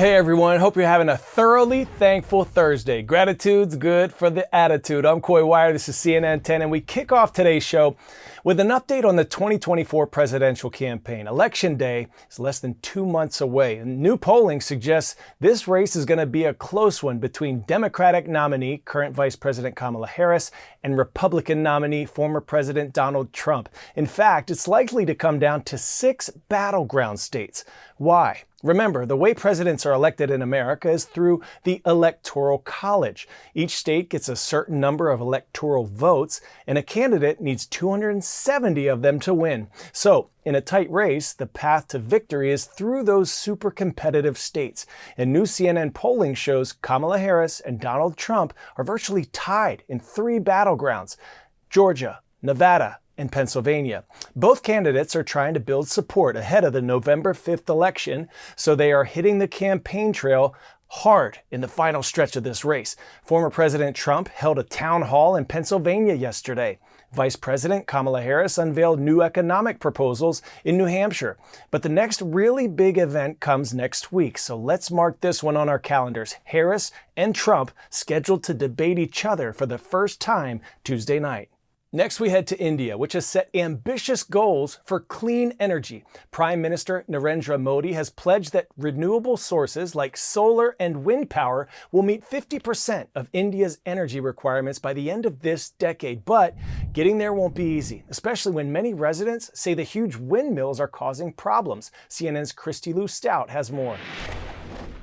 Hey everyone, hope you're having a thoroughly thankful Thursday. Gratitude's good for the attitude. I'm Coy Wire, this is CNN 10, and we kick off today's show with an update on the 2024 presidential campaign. Election Day is less than 2 months away, and new polling suggests this race is going to be a close one between Democratic nominee, current Vice President Kamala Harris, and Republican nominee, former President Donald Trump. In fact, it's likely to come down to 6 battleground states. Why? Remember, the way presidents are elected in America is through the Electoral College. Each state gets a certain number of electoral votes, and a candidate needs 270 of them to win. So, in a tight race, the path to victory is through those super competitive states. And new CNN polling shows Kamala Harris and Donald Trump are virtually tied in 3 battlegrounds: Georgia, Nevada, and Pennsylvania. Both candidates are trying to build support ahead of the November 5th election, so they are hitting the campaign trail hard in the final stretch of this race. Former President Trump held a town hall in Pennsylvania yesterday. Vice President Kamala Harris unveiled new economic proposals in New Hampshire. But the next really big event comes next week, so let's mark this one on our calendars. Harris and Trump scheduled to debate each other for the first time Tuesday night. Next, we head to India, which has set ambitious goals for clean energy. Prime Minister Narendra Modi has pledged that renewable sources like solar and wind power will meet 50% of India's energy requirements by the end of this decade. But getting there won't be easy, especially when many residents say the huge windmills are causing problems. CNN's Christy Lou Stout has more.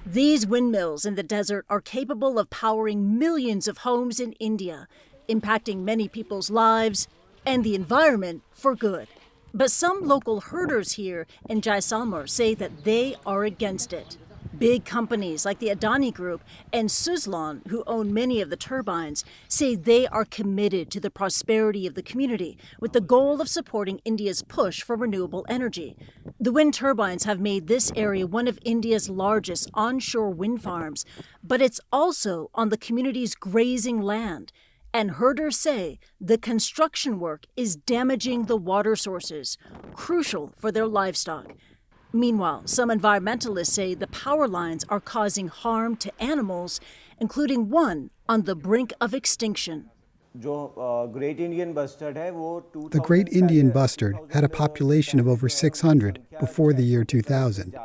These windmills in the desert are capable of powering millions of homes in India, impacting many people's lives and the environment for good. But some local herders here in Jaisalmer say that they are against it. Big companies like the Adani Group and Suzlon, who own many of the turbines, say they are committed to the prosperity of the community with the goal of supporting India's push for renewable energy. The wind turbines have made this area one of India's largest onshore wind farms, but it's also on the community's grazing land. And herders say the construction work is damaging the water sources, crucial for their livestock. Meanwhile, some environmentalists say the power lines are causing harm to animals, including one on the brink of extinction. The Great Indian Bustard had a population of over 600 before the year 2000.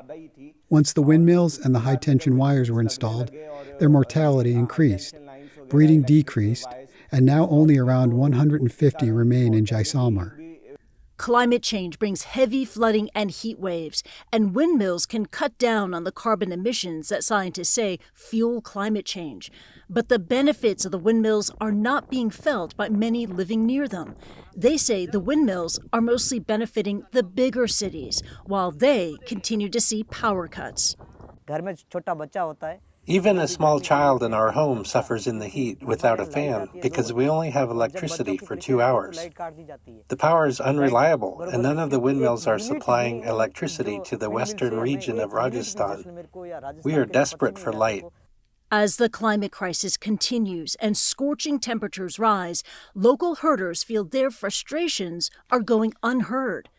Once the windmills and the high-tension wires were installed, their mortality increased, breeding decreased, and now only around 150 remain in Jaisalmer. Climate change brings heavy flooding and heat waves, and windmills can cut down on the carbon emissions that scientists say fuel climate change. But the benefits of the windmills are not being felt by many living near them. They say the windmills are mostly benefiting the bigger cities, while they continue to see power cuts. Even a small child in our home suffers in the heat without a fan because we only have electricity for 2 hours. The power is unreliable, and none of the windmills are supplying electricity to the western region of Rajasthan. We are desperate for light. As the climate crisis continues and scorching temperatures rise, local herders feel their frustrations are going unheard.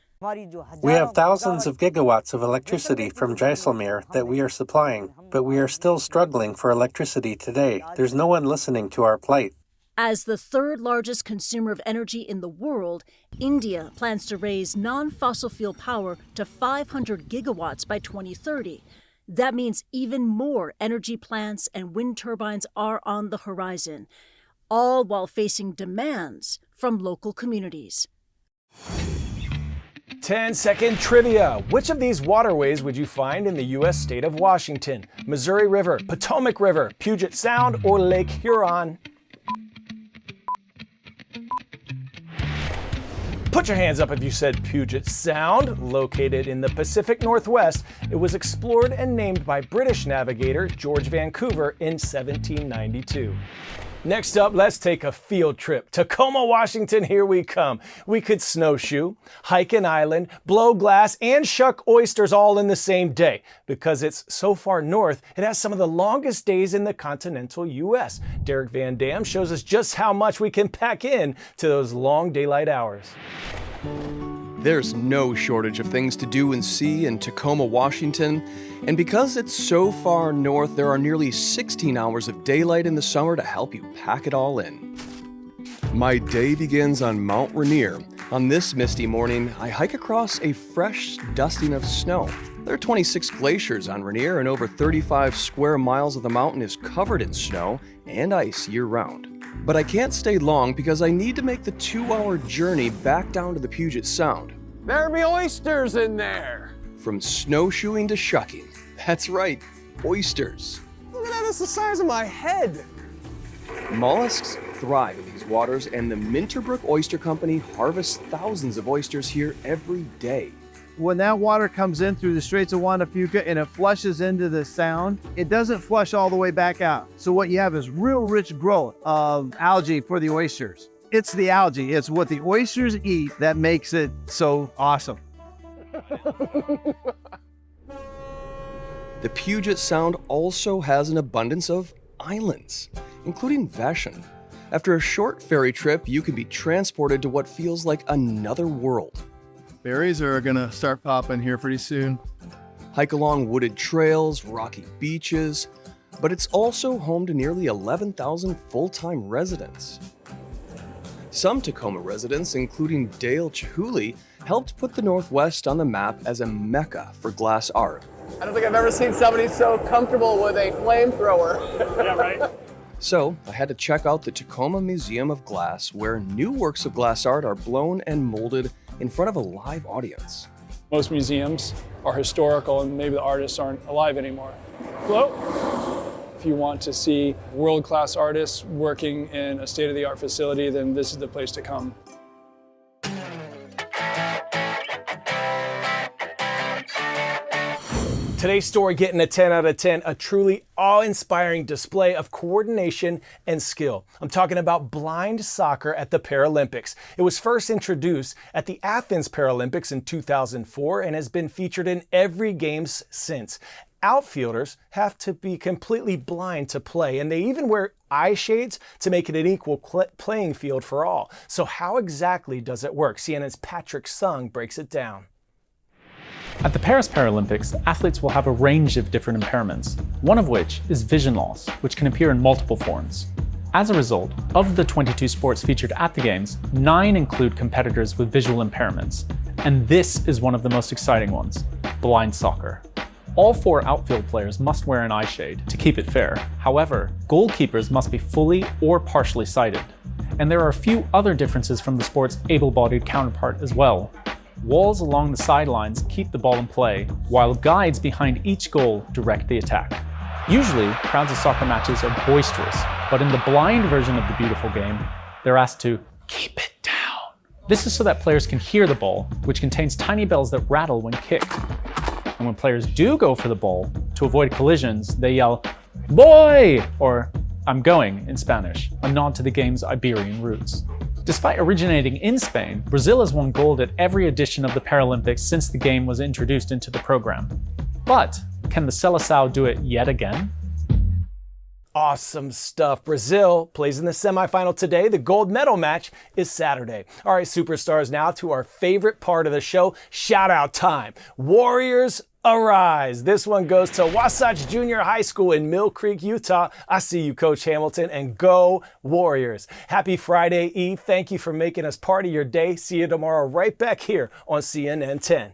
We have thousands of gigawatts of electricity from Jaisalmer that we are supplying, but we are still struggling for electricity today. There's no one listening to our plight. As the third largest consumer of energy in the world, India plans to raise non-fossil fuel power to 500 gigawatts by 2030. That means even more energy plants and wind turbines are on the horizon, all while facing demands from local communities. 10-second trivia. Which of these waterways would you find in the U.S. state of Washington? Missouri River, Potomac River, Puget Sound, or Lake Huron? Put your hands up if you said Puget Sound. Located in the Pacific Northwest, it was explored and named by British navigator George Vancouver in 1792. Next up, let's take a field trip. Tacoma, Washington, here we come. We could snowshoe, hike an island, blow glass, and shuck oysters all in the same day. Because it's so far north, it has some of the longest days in the continental U.S. Derek Van Dam shows us just how much we can pack in to those long daylight hours. There's no shortage of things to do and see in Tacoma, Washington, and because it's so far north, there are nearly 16 hours of daylight in the summer to help you pack it all in. My day begins on Mount Rainier. On this misty morning, I hike across a fresh dusting of snow. There are 26 glaciers on Rainier, and over 35 square miles of the mountain is covered in snow and ice year-round. But I can't stay long because I need to make the 2-hour journey back down to the Puget Sound. There'll be oysters in there. From snowshoeing to shucking. That's right, oysters. Look at that, it's the size of my head. Mollusks thrive in these waters, and the Minterbrook Oyster Company harvests thousands of oysters here every day. When that water comes in through the Straits of Juan de Fuca and it flushes into the sound, it doesn't flush all the way back out. So what you have is real rich growth of algae for the oysters. It's the algae, it's what the oysters eat that makes it so awesome. The Puget Sound also has an abundance of islands, including Vashon. After a short ferry trip, you can be transported to what feels like another world. Berries are gonna start popping here pretty soon. Hike along wooded trails, rocky beaches, but it's also home to nearly 11,000 full-time residents. Some Tacoma residents, including Dale Chihuly, helped put the Northwest on the map as a mecca for glass art. I don't think I've ever seen somebody so comfortable with a flamethrower. Yeah, right? So I had to check out the Tacoma Museum of Glass, where new works of glass art are blown and molded in front of a live audience. Most museums are historical and maybe the artists aren't alive anymore. Hello? If you want to see world-class artists working in a state-of-the-art facility, then this is the place to come. Today's story getting a 10 out of 10, a truly awe-inspiring display of coordination and skill. I'm talking about blind soccer at the Paralympics. It was first introduced at the Athens Paralympics in 2004 and has been featured in every Games since. Outfielders have to be completely blind to play, and they even wear eye shades to make it an equal playing field for all. So how exactly does it work? CNN's Patrick Sung breaks it down. At the Paris Paralympics, athletes will have a range of different impairments, one of which is vision loss, which can appear in multiple forms. As a result, of the 22 sports featured at the Games, 9 include competitors with visual impairments, and this is one of the most exciting ones, blind soccer. All 4 outfield players must wear an eye shade to keep it fair. However, goalkeepers must be fully or partially sighted. And there are a few other differences from the sport's able-bodied counterpart as well. Walls along the sidelines keep the ball in play, while guides behind each goal direct the attack. Usually, crowds of soccer matches are boisterous, but in the blind version of the beautiful game, they're asked to keep it down. This is so that players can hear the ball, which contains tiny bells that rattle when kicked. And when players do go for the ball, to avoid collisions, they yell, "Boy!" or "I'm going" in Spanish, a nod to the game's Iberian roots. Despite originating in Spain, Brazil has won gold at every edition of the Paralympics since the game was introduced into the program. But can the Seleção do it yet again? Awesome stuff. Brazil plays in the semifinal today. The gold medal match is Saturday. All right, superstars, now to our favorite part of the show, shout out time. Warriors arise. This one goes to Wasatch Junior High School in Mill Creek, Utah. I see you, Coach Hamilton, and go Warriors. Happy Friday Eve. Thank you for making us part of your day. See you tomorrow right back here on CNN 10.